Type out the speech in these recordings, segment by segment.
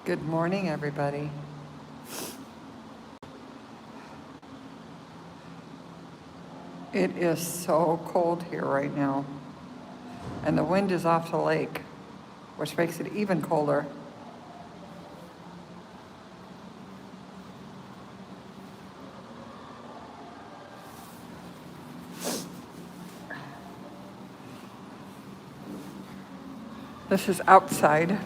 Good morning, everybody. It is so cold here right now, and the wind is off the lake, which makes it even colder. This is outside.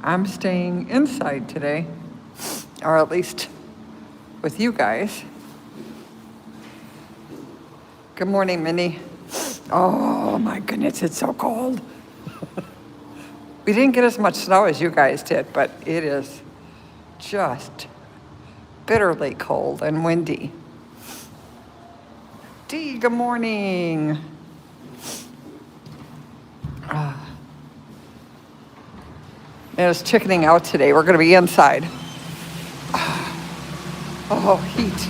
I'm staying inside today, or at least with you guys. Good morning, Minnie. Oh my goodness, it's so cold. We didn't get as much snow as you guys did, but it is just bitterly cold and windy. Dee, good morning. It's chickening out today. We're going to be inside. Oh, heat.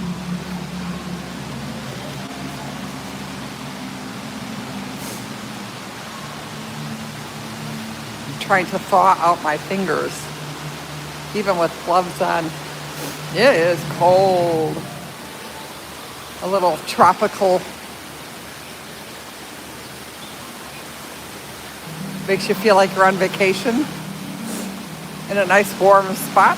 I'm trying to thaw out my fingers, even with gloves on. It is cold. A little tropical. Makes you feel like you're on vacation in a nice warm spot.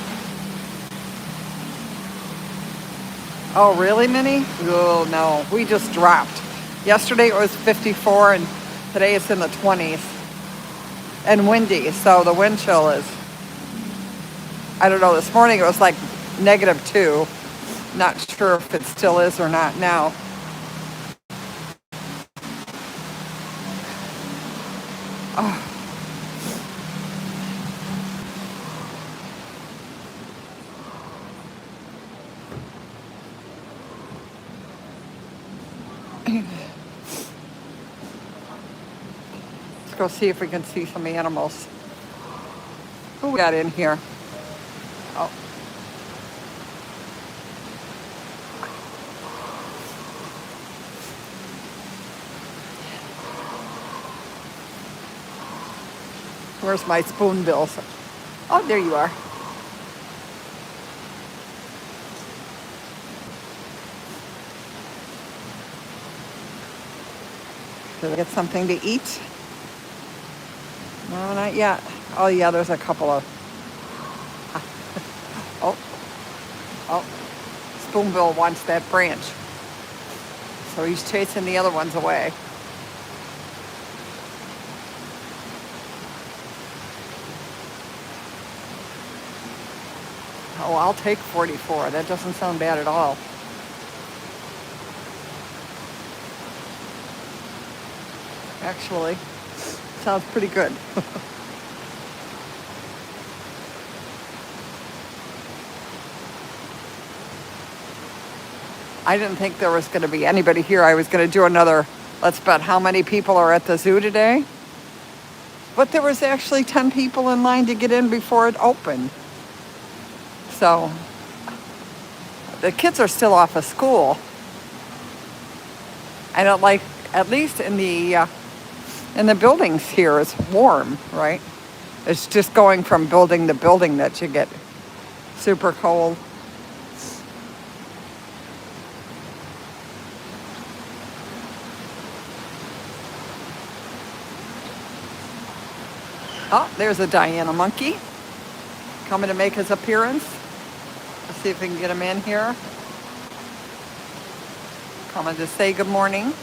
Oh, really, Minnie? Oh, no. We just dropped. Yesterday it was 54, and today it's in the 20s. And windy, so the wind chill is, I don't know, this morning it was like -2. Not sure if it still is or not now. Oh. Let's go see if we can see some animals. Who we got in here? Oh. Where's my spoonbills? Oh, there you are. Did I get something to eat? No, not yet. Oh, yeah, there's a couple of... Oh, Spoonbill wants that branch. So he's chasing the other ones away. Oh, I'll take 44. That doesn't sound bad at all. Actually, sounds pretty good. I didn't think there was going to be anybody here. I was going to do another, let's bet how many people are at the zoo today. But there was actually 10 people in line to get in before it opened. So the kids are still off of school. I don't like, at least in the buildings here, it's warm, right? It's just going from building to building that you get super cold. Oh, there's a Diana monkey coming to make his appearance. Let's see if we can get him in here. Coming to say good morning.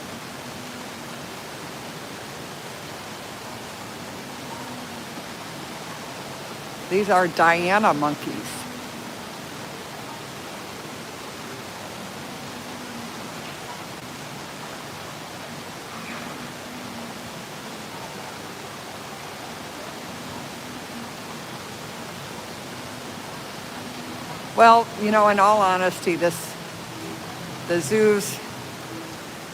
These are Diana monkeys. Well, you know, in all honesty, the zoos,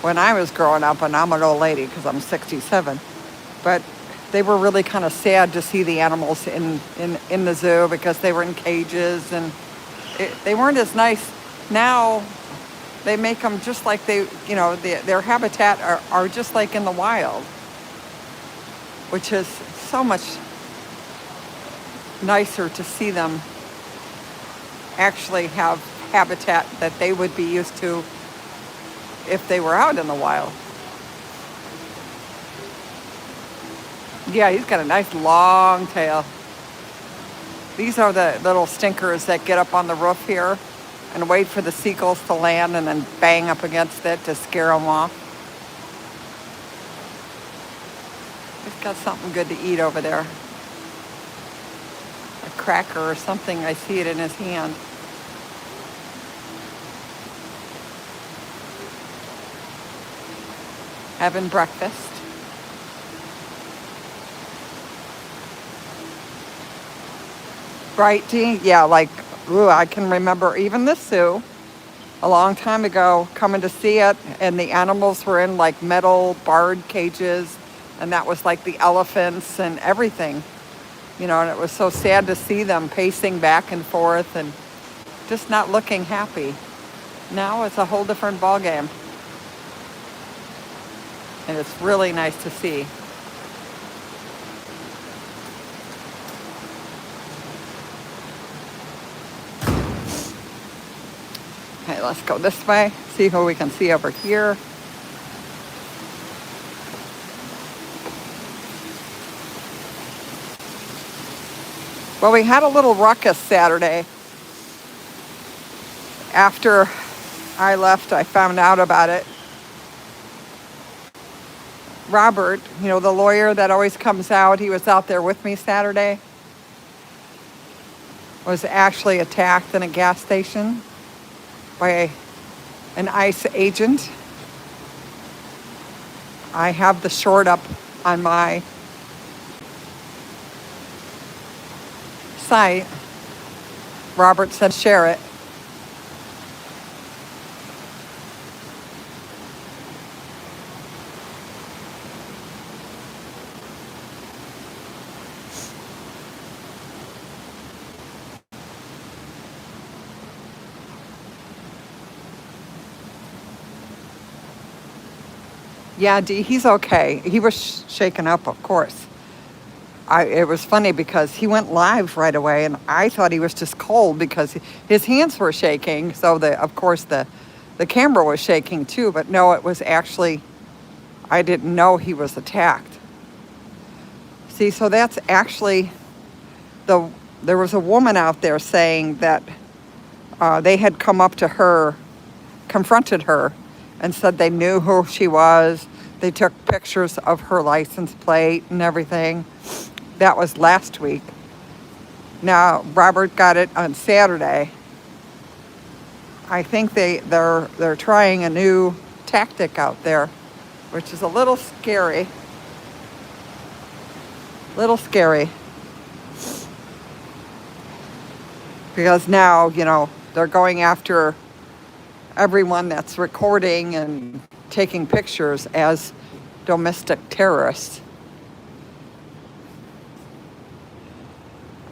when I was growing up, and I'm an old lady because I'm 67, but they were really kind of sad to see the animals in the zoo because they were in cages and they weren't as nice. Now they make them just like their habitat are just like in the wild, which is so much nicer to see them actually have habitat that they would be used to if they were out in the wild. Yeah, he's got a nice long tail. These are the little stinkers that get up on the roof here and wait for the seagulls to land and then bang up against it to scare them off. He's got something good to eat over there. A cracker or something. I see it in his hand. Having breakfast. Right, Dee? Yeah, like, ooh, I can remember even the zoo a long time ago coming to see it, and the animals were in like metal barred cages, and that was like the elephants and everything, you know, and it was so sad to see them pacing back and forth and just not looking happy. Now it's a whole different ballgame, and it's really nice to see. Okay, let's go this way, see who we can see over here. Well, we had a little ruckus Saturday. After I left, I found out about it. Robert, you know, the lawyer that always comes out, he was out there with me Saturday, was actually attacked in a gas station by an ICE agent. I have the short up on my site. Robert said share it. Yeah, Dee, he's okay. He was shaken up, of course. It was funny because he went live right away, and I thought he was just cold because his hands were shaking. So of course the camera was shaking too. But no, it was actually, I didn't know he was attacked. See, so that's actually there was a woman out there saying that they had come up to her, confronted her, and said they knew who she was. They took pictures of her license plate and everything. That was last week. Now, Robert got it on Saturday. I think they're trying a new tactic out there, which is a little scary. Little scary. Because now, you know, they're going after everyone that's recording and taking pictures as domestic terrorists.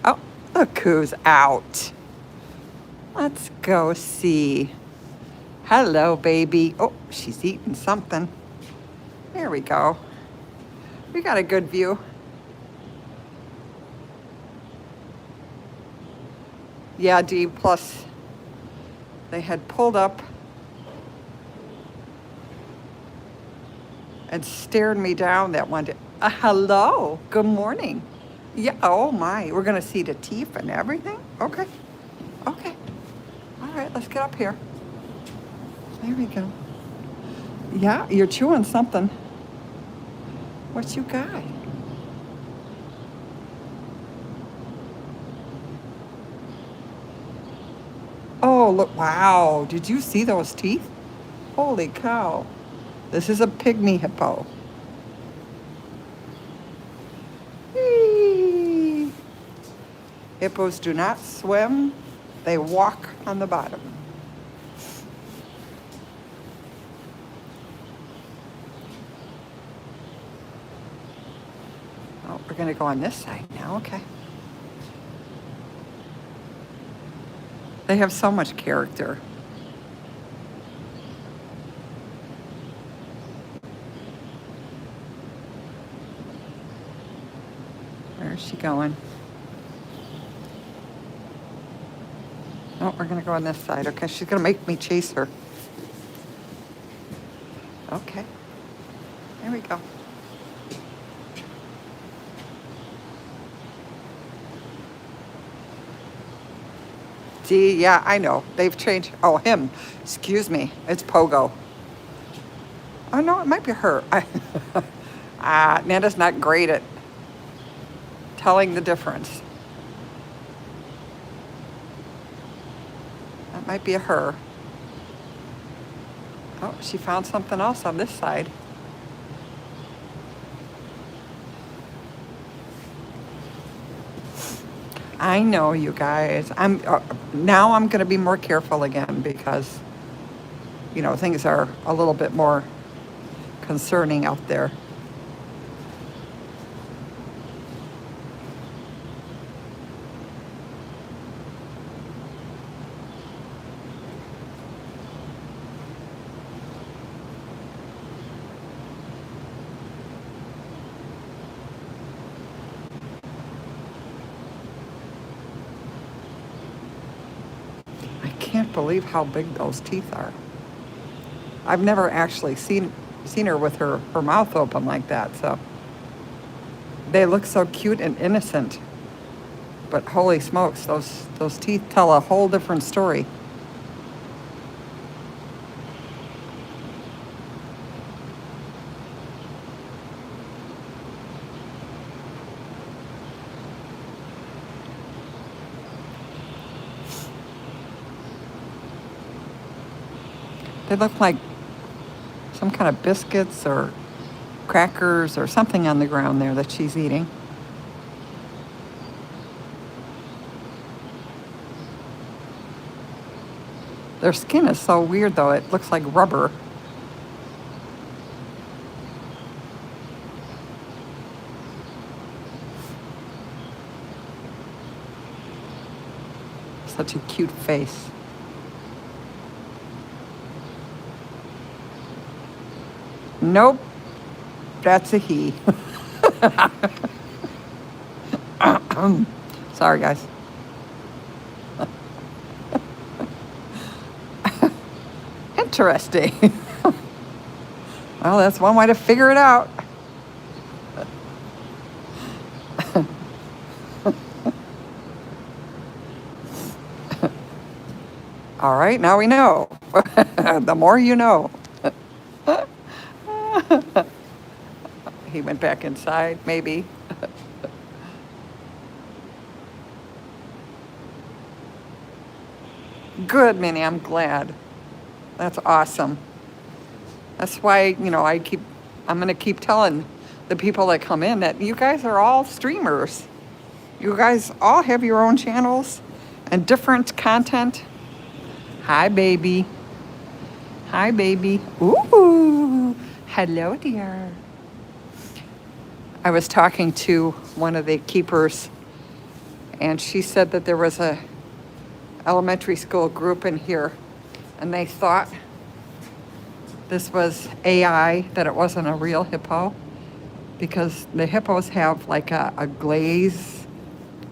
Oh, look who's out. Let's go see. Hello, baby. Oh, she's eating something. There we go. We got a good view. Yeah, D, plus they had pulled up and stared me down that one day. Hello, good morning. Yeah, oh my, we're gonna see the teeth and everything? Okay, okay. All right, let's get up here. There we go. Yeah, you're chewing something. What you got? Oh, look, wow, did you see those teeth? Holy cow. This is a pygmy hippo. Whee! Hippos do not swim, they walk on the bottom. Oh, we're gonna go on this side now, okay. They have so much character. Where's she going? No, we're gonna go on this side. Okay, she's gonna make me chase her. Okay, there we go. See, yeah, I know. They've changed. Oh, him. Excuse me. It's Pogo. Oh, no, it might be her. Nana's not great at telling the difference. That might be a her. Oh, she found something else on this side. I know, you guys. Now I'm going to be more careful again because, things are a little bit more concerning out there. I can't believe how big those teeth are. I've never actually seen her with her mouth open like that, so they look so cute and innocent. But holy smokes, those teeth tell a whole different story. They look like some kind of biscuits or crackers or something on the ground there that she's eating. Their skin is so weird, though. It looks like rubber. Such a cute face. Nope, that's a he. Sorry, guys. Interesting. Well, that's one way to figure it out. All right, now we know. The more you know. He went back inside, maybe. Good, Minnie, I'm glad. That's awesome. That's why, I'm going to keep telling the people that come in that you guys are all streamers. You guys all have your own channels and different content. Hi, baby. Hi, baby. Ooh, hello, dear. I was talking to one of the keepers, and she said that there was a elementary school group in here, and they thought this was AI, that it wasn't a real hippo, because the hippos have like a glaze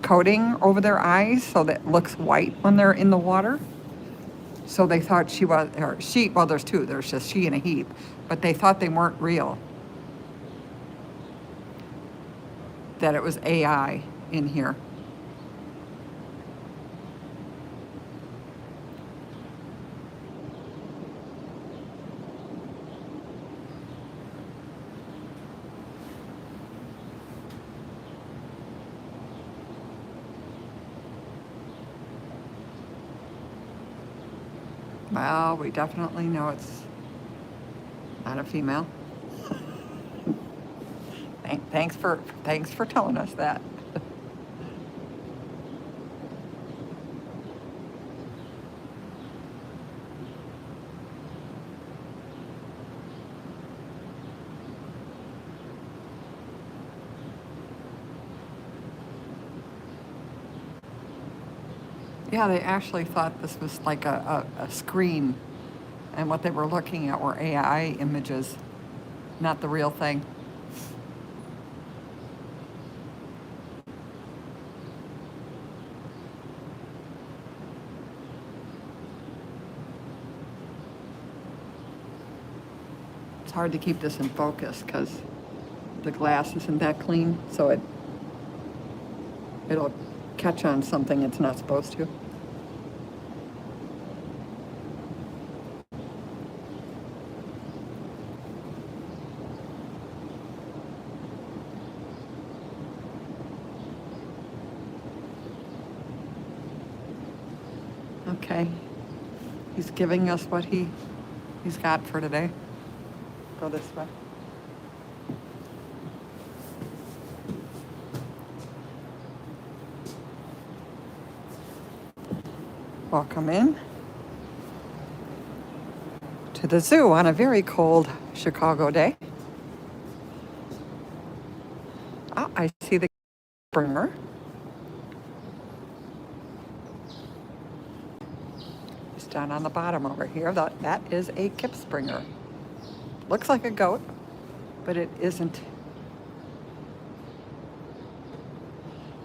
coating over their eyes so that it looks white when they're in the water. So they thought well, there's two, there's just she and a heap, but they thought they weren't real, that it was AI in here. Well, we definitely know it's not a female. Thanks for telling us that. Yeah, they actually thought this was like a screen, and what they were looking at were AI images, not the real thing. hard to keep this in focus because the glass isn't that clean, so it'll catch on something it's not supposed to. Okay, he's giving us what he's got for today. Go this way. Welcome in to the zoo on a very cold Chicago day. Ah, I see the Springer. He's down on the bottom over here. That is a Kip Springer. Looks like a goat, but it isn't.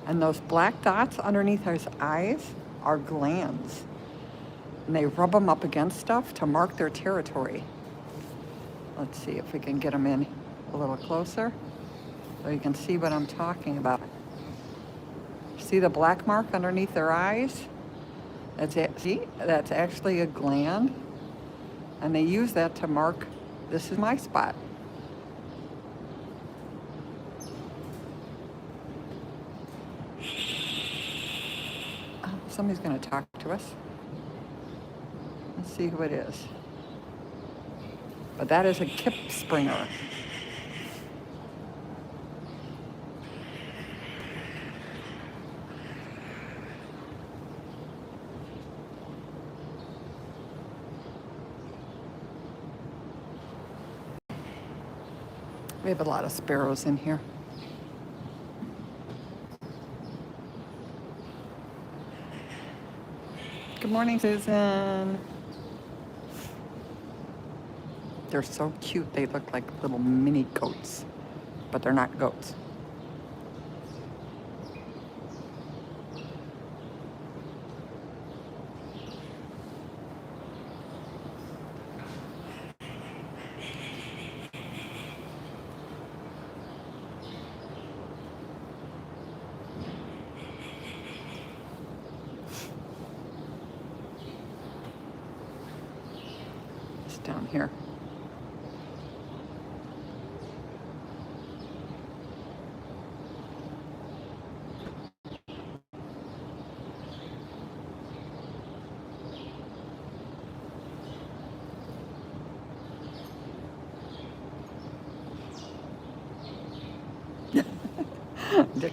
And those black dots underneath his eyes are glands. And they rub them up against stuff to mark their territory. Let's see if we can get them in a little closer so you can see what I'm talking about. See the black mark underneath their eyes? That's it. See, that's actually a gland. And they use that to mark, this is my spot. Oh, somebody's going to talk to us. Let's see who it is. But that is a Kip Springer. We have a lot of sparrows in here. Good morning, Susan. They're so cute. They look like little mini goats, but they're not goats. It's down here.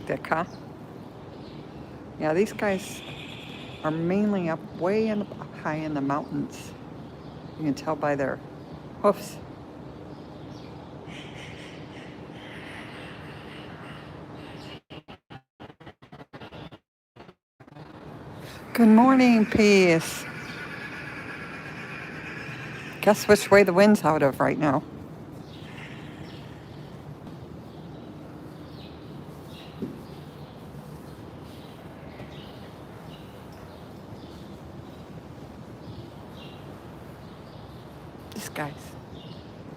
Dick, huh? Yeah, these guys are mainly up way high in the mountains. You can tell by their hoofs. Good morning, Peace. Guess which way the wind's out of right now? This guy's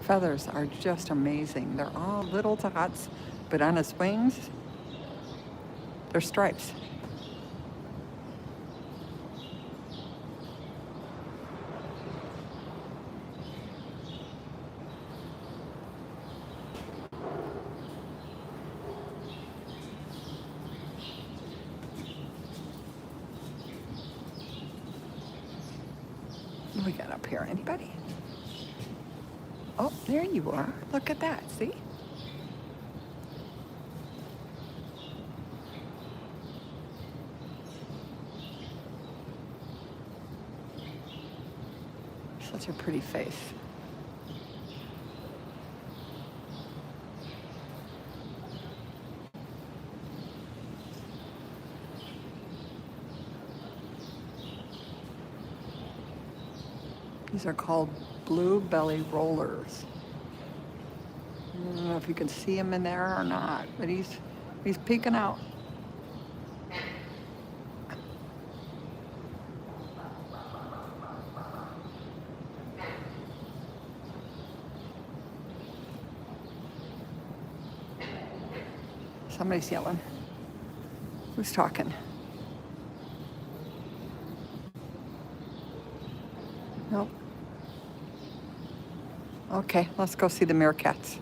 feathers are just amazing. They're all little dots, but on his wings, they're stripes. What do we got up here? Anybody? Oh, there you are. Look at that. See? Such a pretty face. These are called blue belly rollers. I don't know if you can see him in there or not, but he's peeking out. Somebody's yelling. Who's talking? Nope. Okay, let's go see the meerkats.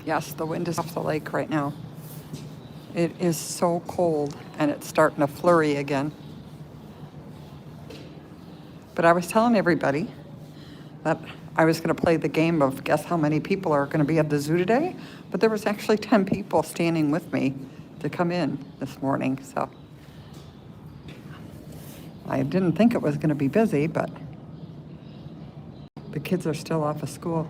Yes, the wind is off the lake right now. It is so cold, and it's starting to flurry again. But I was telling everybody that I was going to play the game of guess how many people are going to be at the zoo today, but there was actually 10 people standing with me to come in this morning, so I didn't think it was going to be busy, but the kids are still off of school.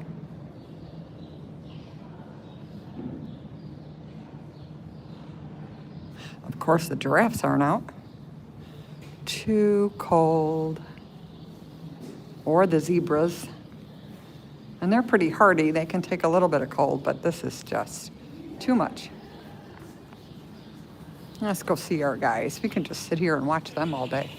Of course, the giraffes aren't out. Too cold. Or the zebras. And they're pretty hardy. They can take a little bit of cold, but this is just too much. Let's go see our guys. We can just sit here and watch them all day.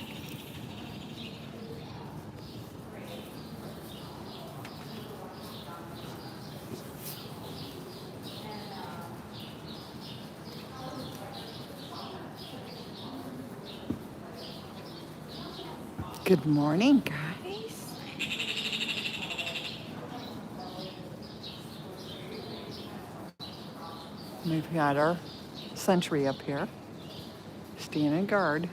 Good morning, guys. We've got our sentry up here, standing guard.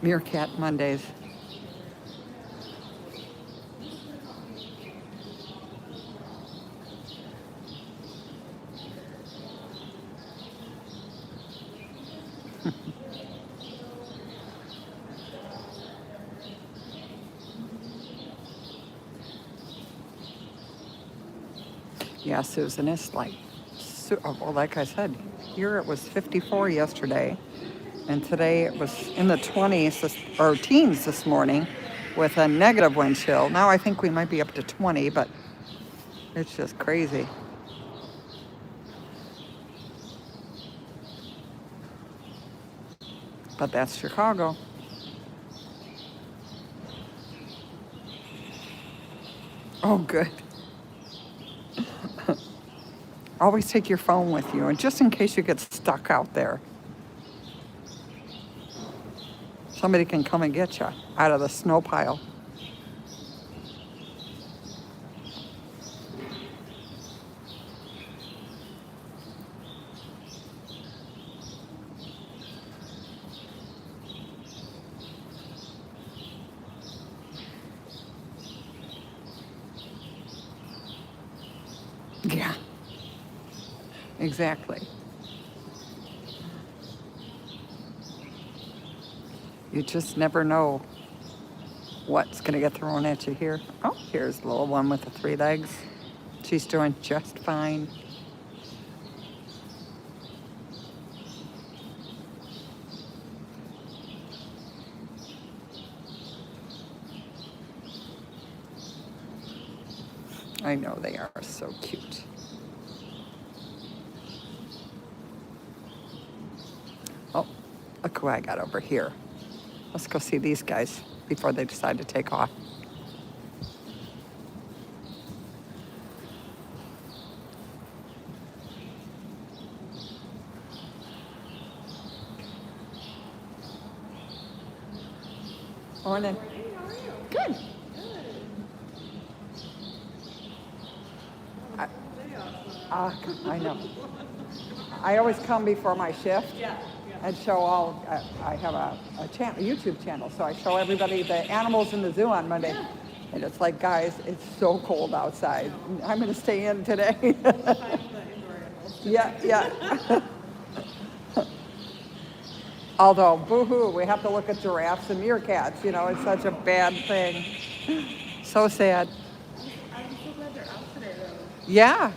Meerkat Mondays. Yeah, Susan, it's like, well, like I said, here it was 54 yesterday, and today it was in the 20s or teens this morning with a negative wind chill. Now I think we might be up to 20, but it's just crazy. But that's Chicago. Oh, good. Always take your phone with you, and just in case you get stuck out there, somebody can come and get you out of the snow pile. Yeah, exactly. You just never know what's going to get thrown at you here. Oh, here's the little one with the 3 legs. She's doing just fine. I know they are so cute. Oh, look who I got over here. Let's go see these guys before they decide to take off. Morning. Good. I know. I always come before my shift and show all. I have a YouTube channel, so I show everybody the animals in the zoo on Monday. And it's like, guys, it's so cold outside. I'm going to stay in today. Yeah. Although, boo-hoo, we have to look at giraffes and meerkats. You know, it's such a bad thing. So sad. I'm so glad they're out today, though. Yeah.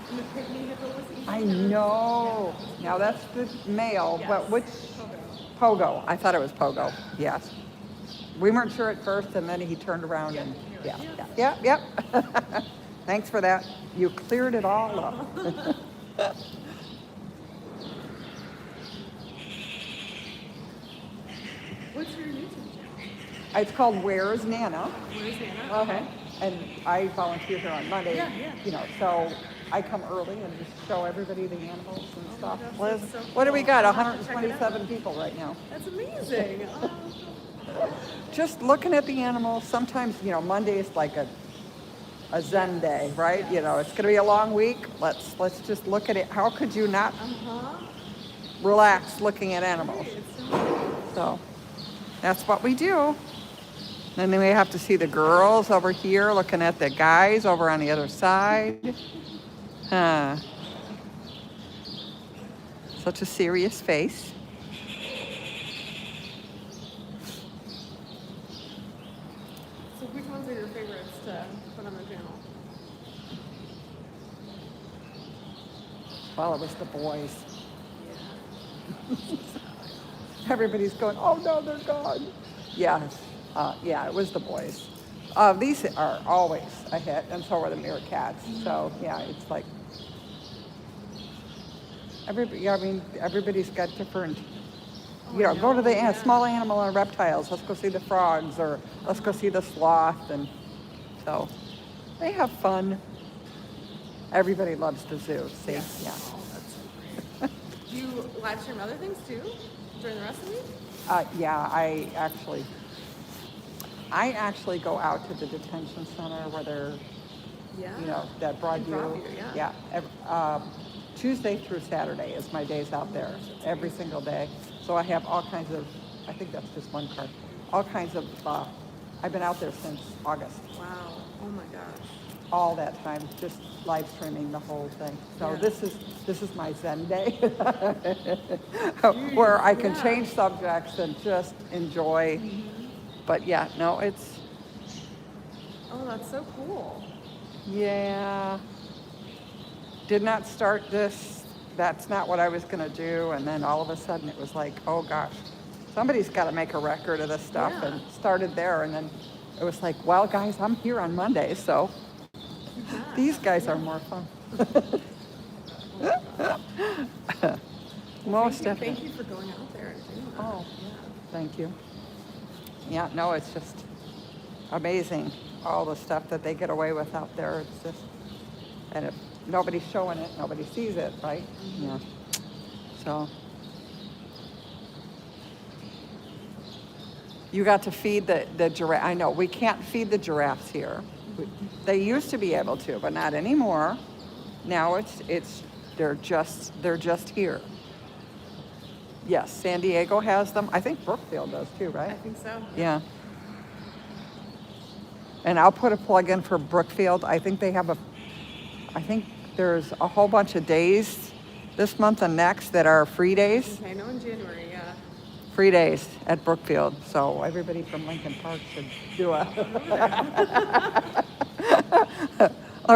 And the Pygmy hippo was eating I know. Now that's the male, Yes. but which? Pogo. I thought it was Pogo. Yes. We weren't sure at first, and then he turned around and yeah. Thanks for that. You cleared it all up. What's your YouTube channel? It's called Where's Nana? Where's Anna? Okay. And I volunteer here on Monday. Yeah. You know, so I come early and just show everybody the animals and Oh my stuff. gosh, Liz, that's so what do we cool. got? I'll have to check it out. 127 people right now. That's amazing. Just looking at the animals. Sometimes, you know, Monday is like a Zen day, right? You know, it's going to be a long week. Let's just look at it. How could you not relax looking at animals? So that's what we do. And then we have to see the girls over here looking at the guys over on the other side. Huh. Such a serious face. So which ones are your favorites to put on the channel? Well, it was the boys. Everybody's going, oh no, they're gone. Yes. Yeah, it was the boys. These are always a hit, and so are the Meerkats. So yeah, it's like everybody's got different. You know, go to the small animal and reptiles. Let's go see the frogs, or let's go see the sloth, and so they have fun. Everybody loves the zoo. See, yeah. Oh, that's so great. Do you live stream other things too during the rest of the week? Yeah, I actually go out to the detention center where they're, you know, that Broadview. Yeah. Tuesday through Saturday is my days out there, every single day. So I have all kinds of, I think that's just one card, all kinds of, I've been out there since August. Wow. Oh my gosh. All that time, just live streaming the whole thing. So this is my Zen day, where I can change subjects and just enjoy. But yeah, no, it's. Oh, that's so cool. Yeah. Did not start this. That's not what I was going to do. And then all of a sudden it was like, oh gosh, somebody's got to make a record of this stuff. Yeah. And started there. And then it was like, well, guys, I'm here on Monday. So these guys are more fun. Most definitely. Thank you for going out there and doing that. Oh, thank you. Yeah, no, it's just amazing, all the stuff that they get away with out there. It's just, and if nobody's showing it, nobody sees it, right? Yeah. So you got to feed the giraffe. I know we can't feed the giraffes here. They used to be able to, but not anymore. Now they're just here. Yes, San Diego has them. I think Brookfield does too, right? I think so. Yeah. And I'll put a plug in for Brookfield. I think there's a whole bunch of days this month and next that are free days. Okay, no, in January, yeah. Free days at Brookfield. So everybody from Lincoln Park should do a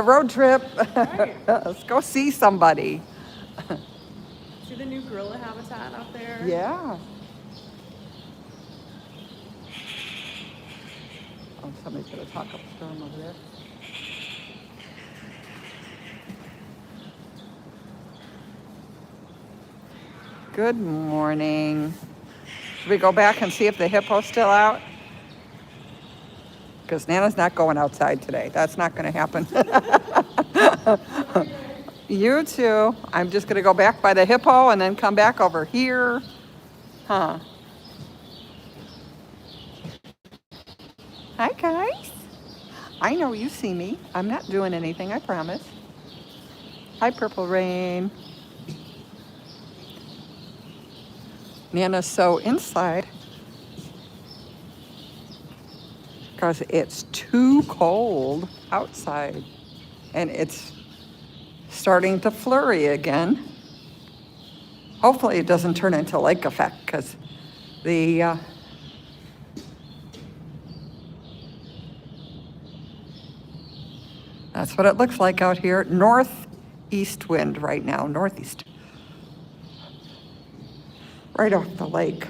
road trip. Right. Let's go see somebody. See the new gorilla habitat out there? Yeah. Oh, somebody's gonna talk up a storm over there. Good morning. Should we go back and see if the hippo's still out? Because Nana's not going outside today. That's not going to happen. You too. I'm just going to go back by the hippo and then come back over here. Huh. Hi, guys. I know you see me. I'm not doing anything, I promise. Hi, Purple Rain. Nana's so inside because it's too cold outside and it's starting to flurry again. Hopefully it doesn't turn into lake effect because that's what it looks like out here. Northeast wind right now, northeast. Right off the lake.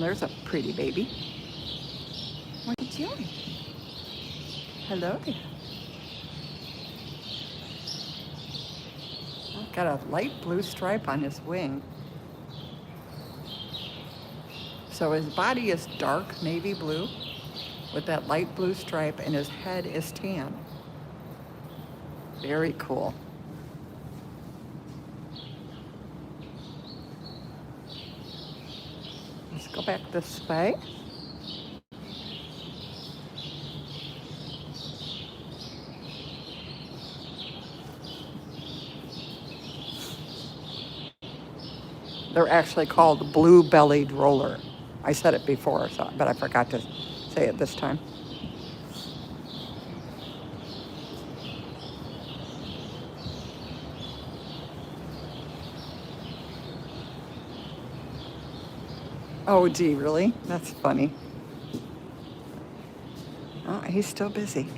Well, there's a pretty baby. What are you doing? Hello there. Got a light blue stripe on his wing. So his body is dark navy blue with that light blue stripe, and his head is tan. Very cool. Let's go back this way. They're actually called blue-bellied roller. I said it before, but I forgot to say it this time. Oh, gee, really? That's funny. Oh, he's still busy.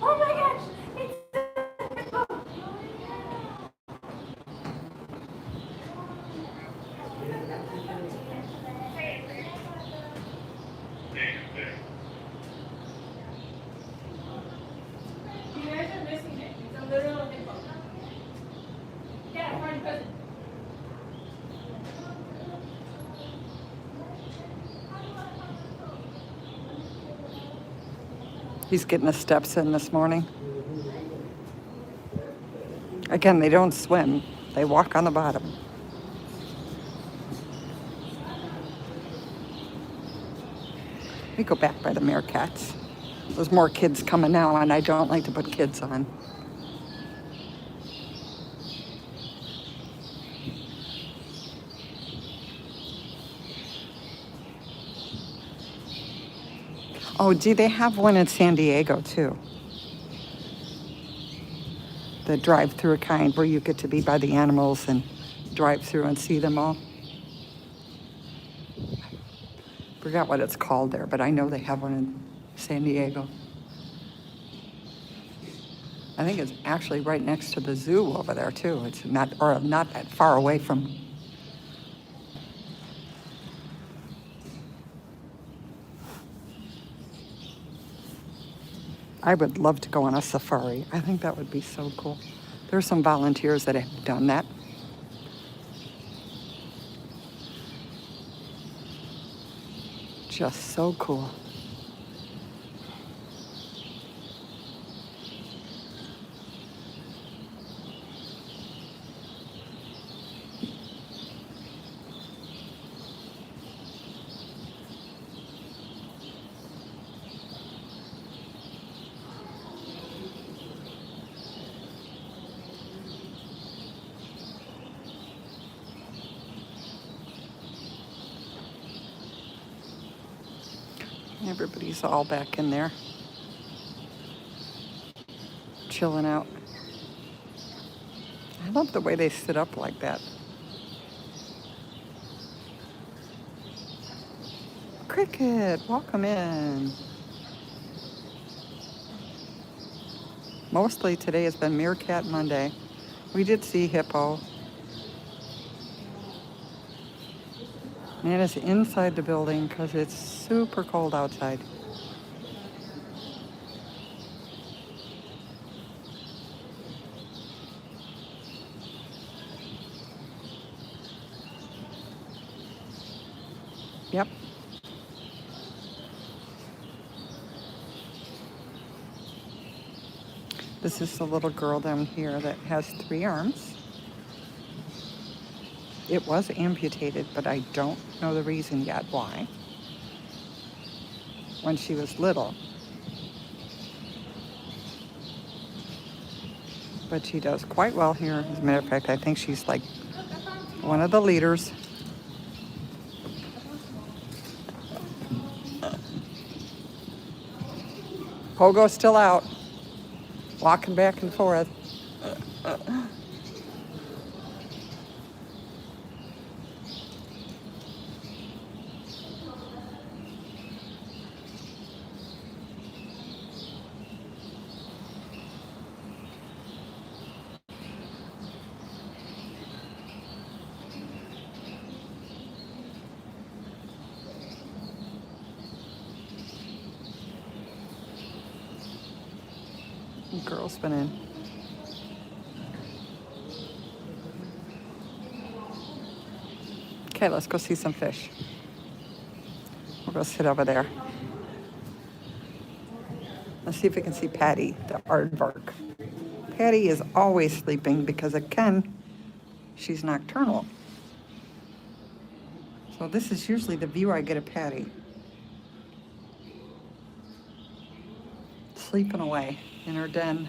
Oh my gosh! You guys are missing it. It's a literal hippo. Yeah, friend cousin. He's getting his steps in this morning. Again, they don't swim. They walk on the bottom. We go back by the meerkats. There's more kids coming now, and I don't like to put kids on. Oh, gee, they have one in San Diego, too. The drive-through kind where you get to be by the animals and drive through and see them all. Forgot what it's called there, but I know they have one in San Diego. I think it's actually right next to the zoo over there, too. It's not that far away from. I would love to go on a safari. I think that would be so cool. There's some volunteers that have done that. Just so cool. Everybody's all back in there, chilling out. I love the way they sit up like that. Cricket, welcome in. Mostly today has been Meerkat Monday. We did see hippo. Nana's inside the building because it's super cold outside. Yep. This is the little girl down here that has 3 arms. It was amputated, but I don't know the reason yet why. When she was little. But she does quite well here. As a matter of fact, I think she's like one of the leaders. Pogo's still out, walking back and forth. Girl's been in. Okay, let's go see some fish. We'll go sit over there. Let's see if we can see Patty, the aardvark. Patty is always sleeping because again, she's nocturnal. So this is usually the view I get of Patty. Sleeping away in her den.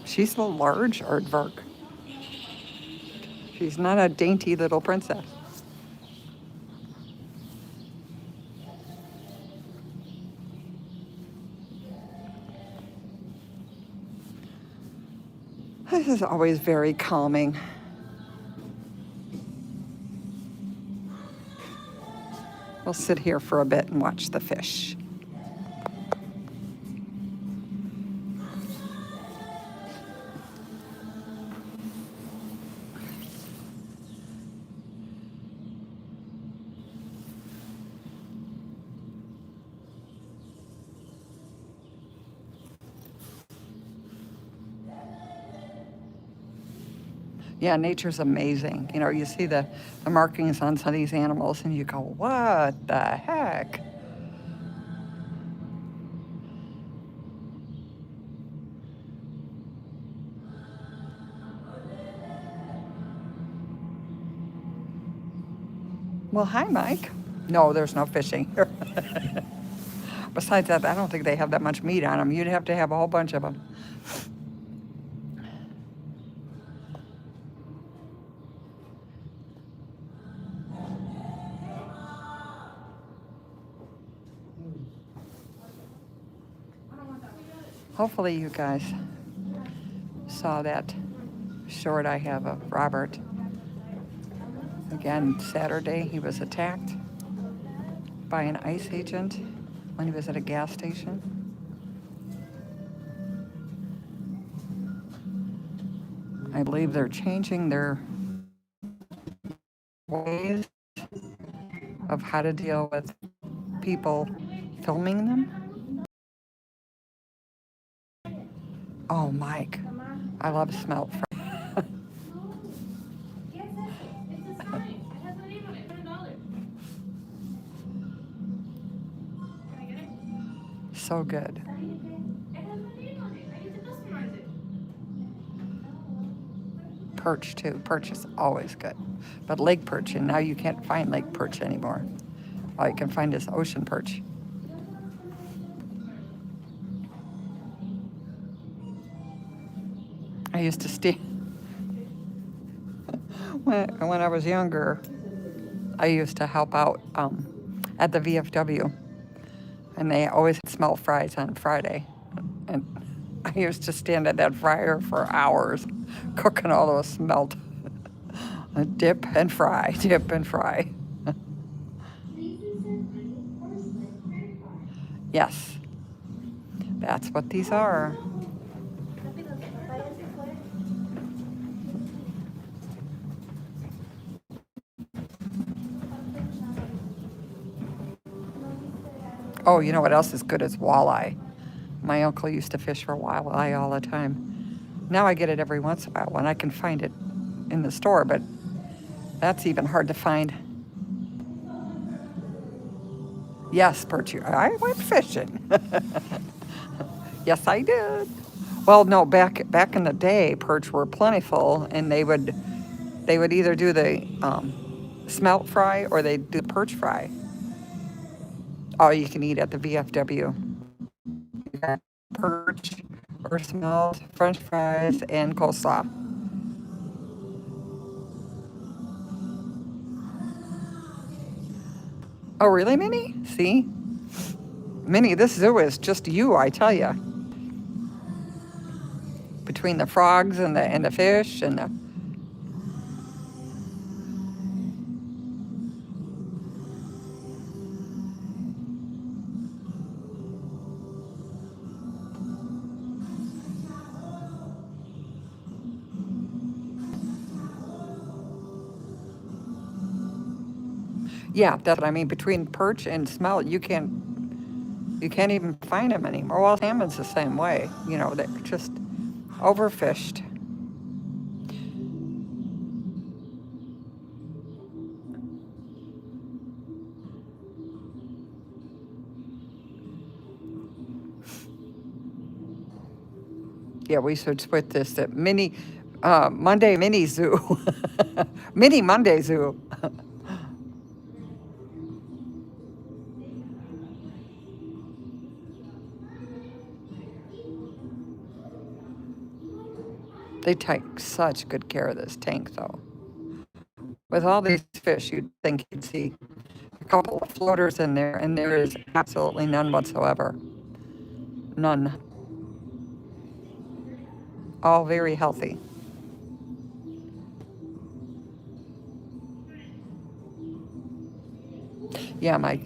She's a large aardvark. She's not a dainty little princess. This is always very calming. We'll sit here for a bit and watch the fish. Yeah, nature's amazing. You know, you see the markings on some of these animals and you go, what the heck? Well, hi, Mike. No, there's no fishing here. Besides that, I don't think they have that much meat on them. You'd have to have a whole bunch of them. Hopefully you guys saw that short I have of Robert. Again, Saturday he was attacked by an ICE agent when he was at a gas station. I believe they're changing their ways of how to deal with people filming them. Oh, Mike, I love smelt fries. So good. Perch too. Perch is always good. But lake perch, and now you can't find lake perch anymore. All you can find is ocean perch. I used to stay, when I was younger, I used to help out at the VFW. And they always had smelt fries on Friday. And I used to stand at that fryer for hours cooking all those smelt. Dip and fry, dip and fry. Yes, that's what these are. Oh, you know what else is good is walleye. My uncle used to fish for walleye all the time. Now I get it every once in a while when I can find it in the store, but that's even hard to find. Yes, perch. I went fishing. Yes, I did. Well, no, back in the day, perch were plentiful, and they would either do the smelt fry or they'd do the perch fry. All you can eat at the VFW. You got perch or smelt, French fries, and coleslaw. Oh, really, Minnie? See? Minnie, this zoo is just you, I tell you. Between the frogs and the fish and the... Yeah, that's what I mean. Between perch and smelt, you can't... You can't even find them anymore. Well, salmon's the same way. You know, they're just overfished. Yeah, we should put this at Monday mini zoo. Mini Monday zoo. They take such good care of this tank, though. With all these fish, you'd think you'd see a couple of floaters in there, and there is absolutely none whatsoever. None. All very healthy. Yeah, Mike.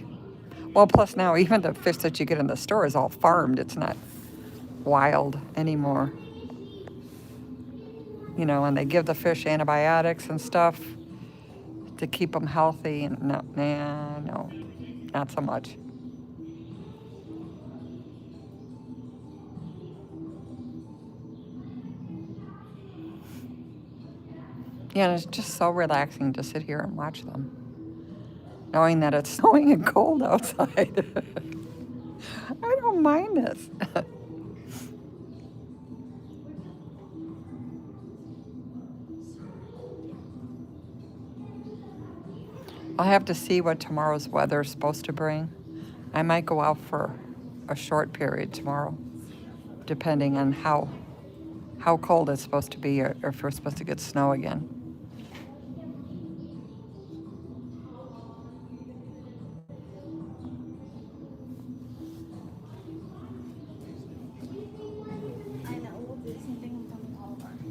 Well, plus now, even the fish that you get in the store is all farmed. It's not wild anymore. You know, and they give the fish antibiotics and stuff to keep them healthy. And no, nah, no, not so much. Yeah, and it's just so relaxing to sit here and watch them, knowing that it's snowing and cold outside. I don't mind this. I'll have to see what tomorrow's weather is supposed to bring. I might go out for a short period tomorrow, depending on how cold it's supposed to be, or if we're supposed to get snow again. I know, we'll do the same thing with all of our trips.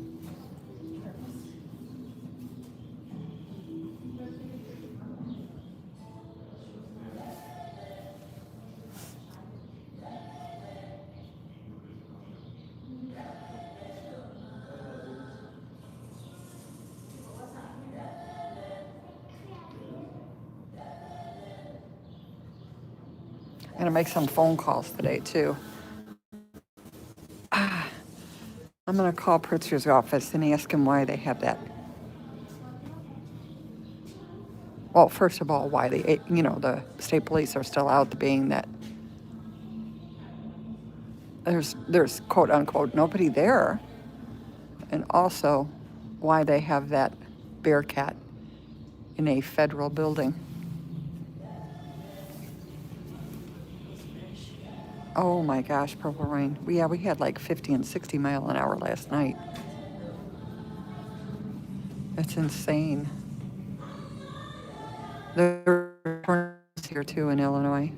I'm gonna make some phone calls today too. I'm gonna call Pritzker's office and ask him why they have that. Well, first of all, why the state police are still out, being that there's quote unquote nobody there, and also why they have that bear cat in a federal building. Oh my gosh, purple rain. We had like 50 and 60 mile an hour last night. It's insane. There are tornadoes here too in Illinois.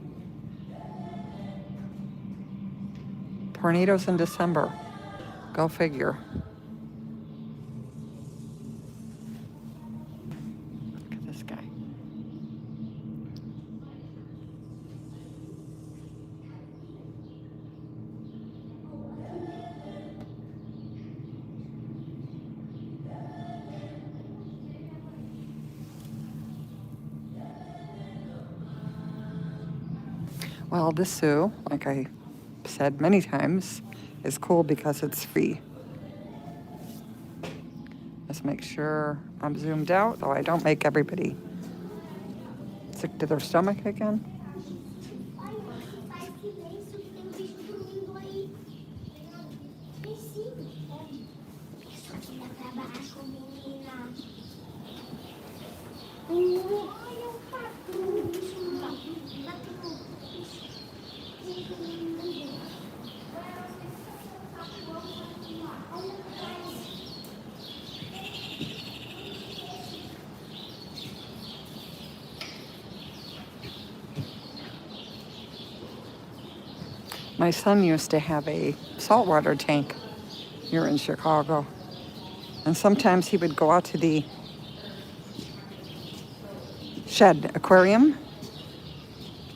Tornadoes in December. Go figure. Look at this guy. Well, this zoo, like I said many times, is cool because it's free. Let's make sure I'm zoomed out, though I don't make everybody sick to their stomach again. My son used to have a saltwater tank here in Chicago. And sometimes he would go out to the shed aquarium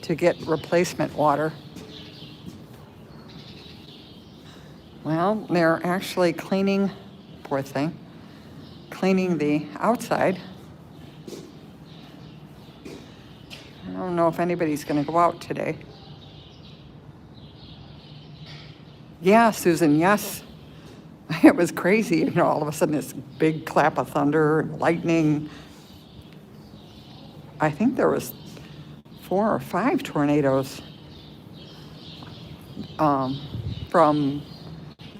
to get replacement water. Well, they're actually cleaning, poor thing, cleaning the outside. I don't know if anybody's going to go out today. Yeah, Susan, yes. It was crazy, all of a sudden this big clap of thunder and lightning. I think there was 4 or 5 tornadoes um, from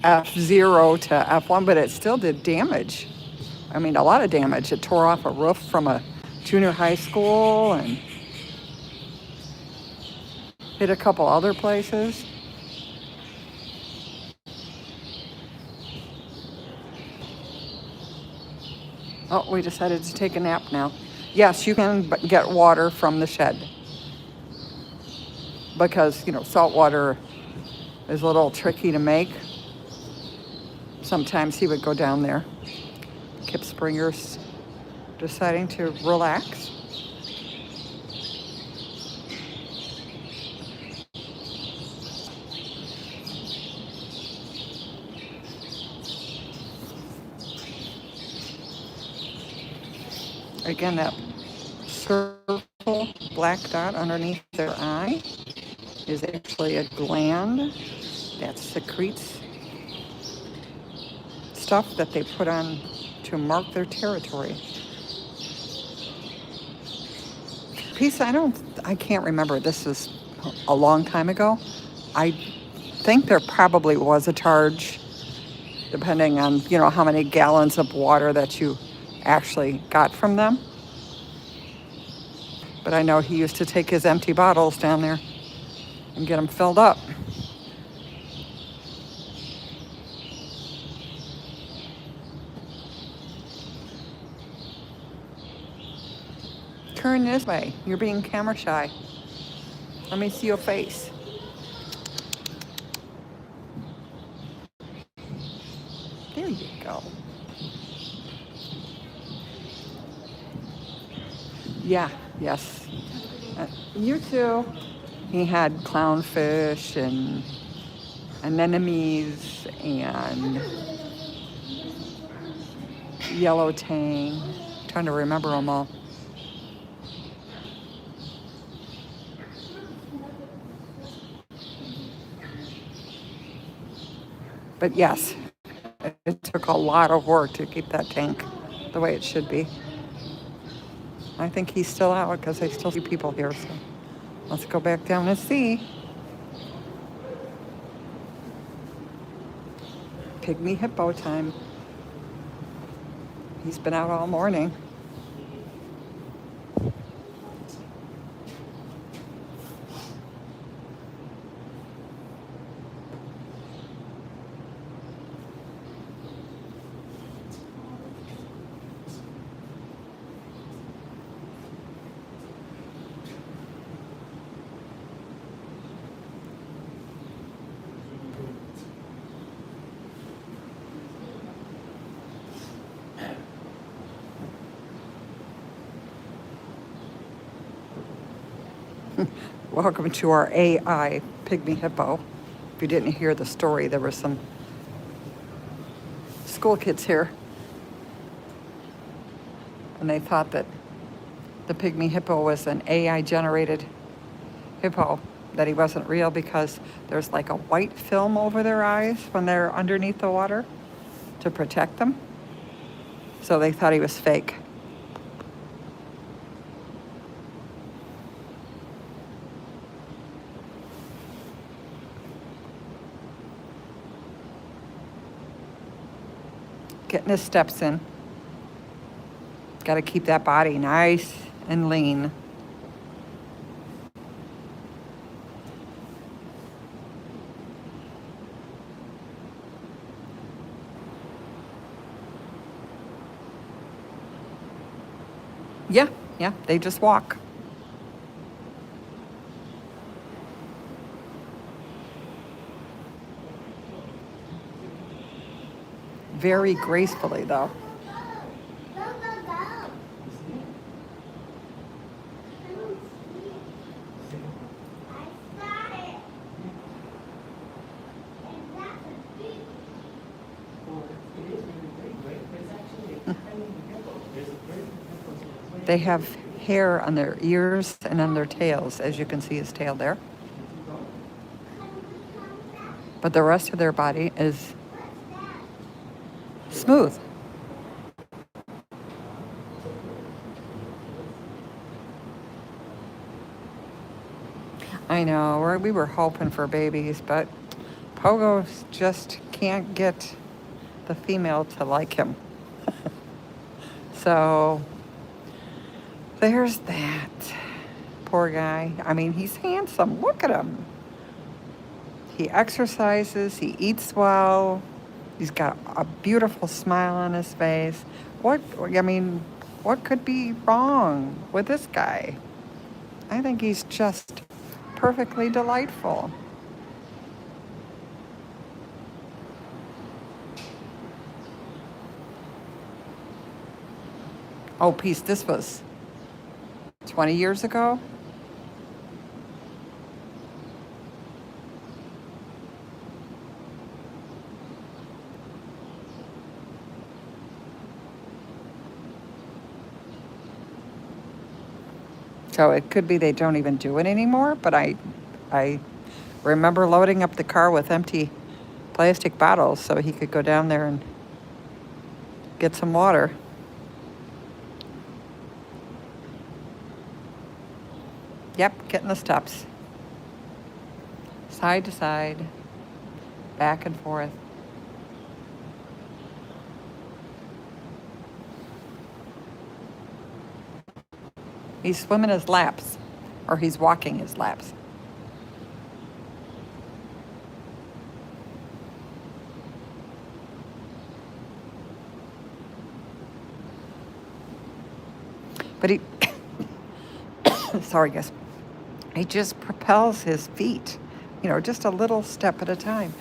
F0 to F1, but it still did damage. I mean, a lot of damage. It tore off a roof from a junior high school and hit a couple other places. Oh, we decided to take a nap now. Yes, you can get water from the shed because, salt water is a little tricky to make. Sometimes he would go down there. Kip Springer's deciding to relax. Again, that circle black dot underneath their eye is actually a gland that secretes stuff that they put on to mark their territory. Peace, I can't remember. This is a long time ago. I think there probably was a charge, depending on, how many gallons of water that you actually got from them. But I know he used to take his empty bottles down there and get them filled up. Turn this way. You're being camera shy. Let me see your face. There you go. Yeah, yes. You too. He had clownfish and anemones and yellow tang. Trying to remember them all. But yes, it took a lot of work to keep that tank the way it should be. I think he's still out because I still see people here. So let's go back down and see. Pygmy hippo time. He's been out all morning. Welcome to our AI pygmy hippo. If you didn't hear the story, there were some school kids here, and they thought that the pygmy hippo was an AI generated hippo, that he wasn't real because there's like a white film over their eyes when they're underneath the water to protect them. So they thought he was fake. Getting his steps in. Got to keep that body nice and lean. Yeah, they just walk. Very gracefully, though. They have hair on their ears and on their tails, as you can see his tail there. but the rest of their body is smooth. I know, we were hoping for babies, but Pogo just can't get the female to like him. So there's that. Poor guy. I mean, he's handsome. Look at him. He exercises, he eats well, he's got a beautiful smile on his face. What could be wrong with this guy? I think he's just perfectly delightful. Oh, peace, this was 20 years ago? So it could be they don't even do it anymore, but I remember loading up the car with empty plastic bottles so he could go down there and get some water. Yep, getting the steps. Side to side, back and forth. He's swimming his laps, or he's walking his laps. But he, sorry guys, he just propels his feet, just a little step at a time.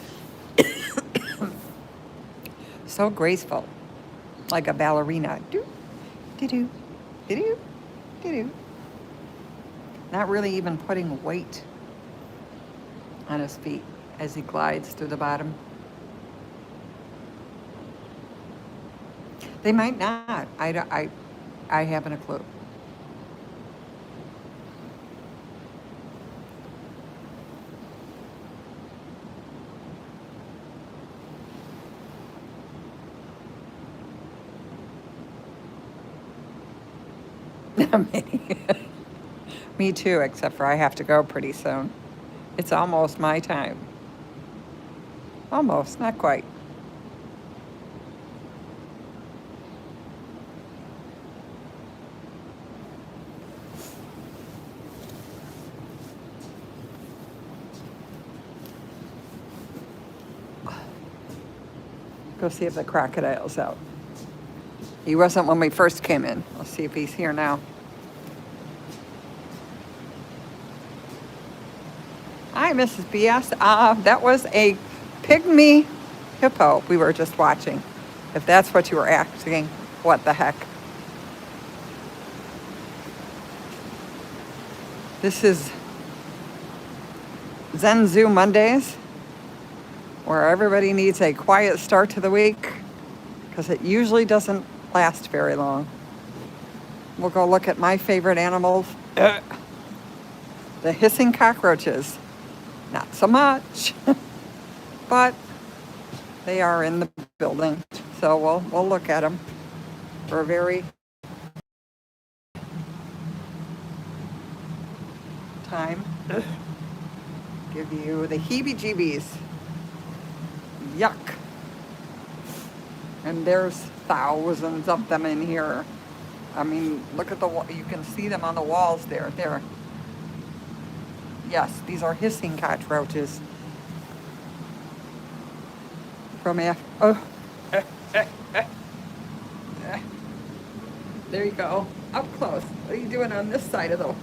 So graceful, like a ballerina. Do, do, do, do, do. Not really even putting weight on his feet as he glides through the bottom. They might not. I haven't a clue. Me too, except for I have to go pretty soon. It's almost my time. Almost, not quite. Go see if the crocodile's out. He wasn't when we first came in. Let's see if he's here now. Hi, Mrs. BS. That was a pygmy hippo we were just watching. If that's what you were asking, what the heck? This is Zen Zoo Mondays, where everybody needs a quiet start to the week, because it usually doesn't last very long. We'll go look at my favorite animals, the hissing cockroaches. Not so much, but they are in the building, so we'll look at them for a very time. Give you the heebie-jeebies. Yuck. And there's thousands of them in here. I mean, look at you can see them on the walls there. There. Yes, these are hissing cockroaches. From there you go. Up close. What are you doing on this side of the...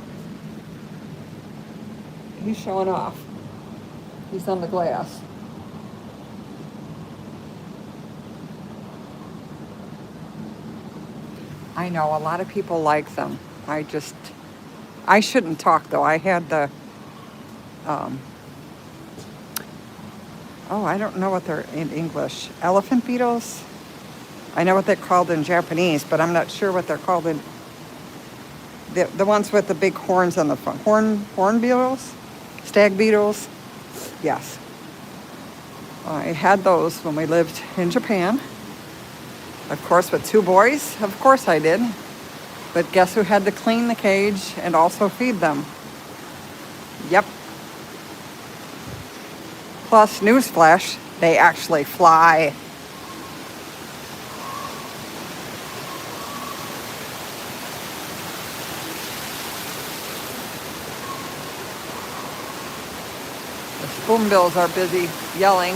He's showing off. He's on the glass. I know, a lot of people like them. I shouldn't talk though. I had the, I don't know what they're in English. Elephant beetles? I know what they're called in Japanese, but I'm not sure what they're called in, the ones with the big horns on the front. Horn beetles? Stag beetles? Yes. I had those when we lived in Japan. Of course, with 2 boys, of course I did. But guess who had to clean the cage and also feed them? Yep. Plus, newsflash, they actually fly. The spoonbills are busy yelling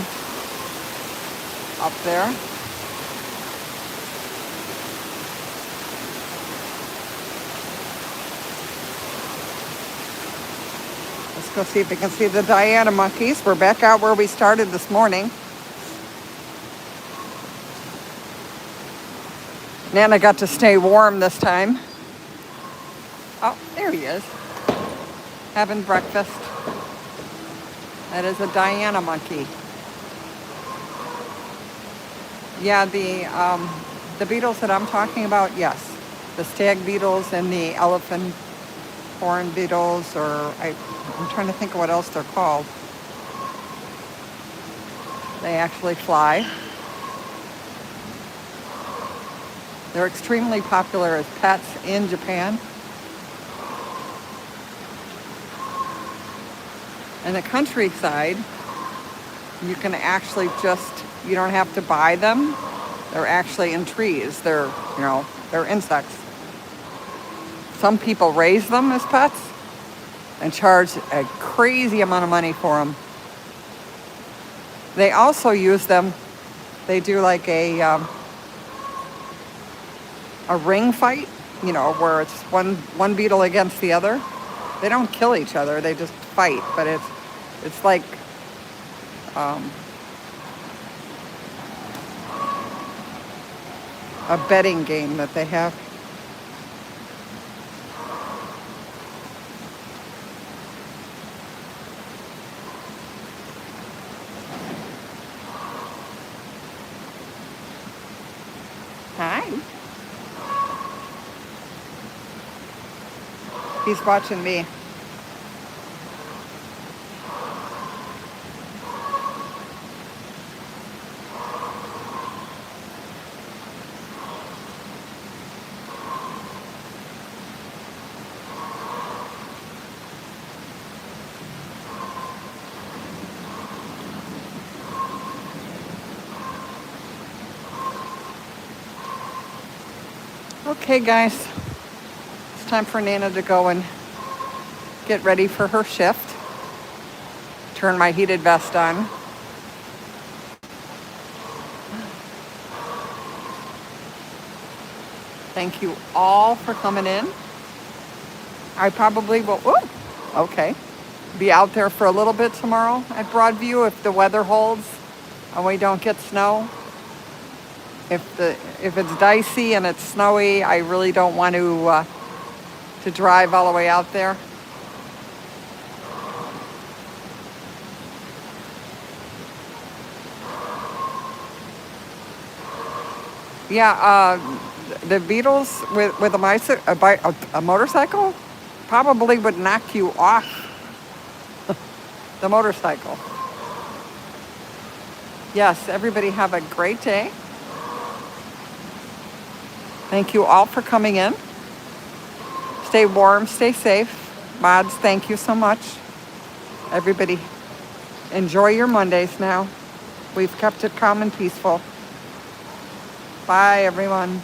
up there. Let's go see if we can see the Diana monkeys. We're back out where we started this morning. Nana got to stay warm this time. Oh, there he is. Having breakfast. That is a Diana monkey. Yeah, the beetles that I'm talking about, yes. The stag beetles and the elephant horn beetles, or I'm trying to think of what else they're called. They actually fly. They're extremely popular as pets in Japan. In the countryside, you can actually you don't have to buy them. They're actually in trees. They're insects. Some people raise them as pets and charge a crazy amount of money for them. They also use them. They do like a ring fight, where it's one beetle against the other. They don't kill each other. They just fight, but it's like a betting game that they have. Hi. He's watching me. Okay, guys, it's time for Nana to go and get ready for her shift. Turn my heated vest on. Thank you all for coming in. I probably will, be out there for a little bit tomorrow at Broadview if the weather holds and we don't get snow. If it's dicey and it's snowy, I really don't want to drive all the way out there. Yeah, the beetles with a motorcycle probably would knock you off the motorcycle. Yes, everybody have a great day. Thank you all for coming in. Stay warm, stay safe. Mods, thank you so much. Everybody, enjoy your Mondays now. We've kept it calm and peaceful. Bye, everyone.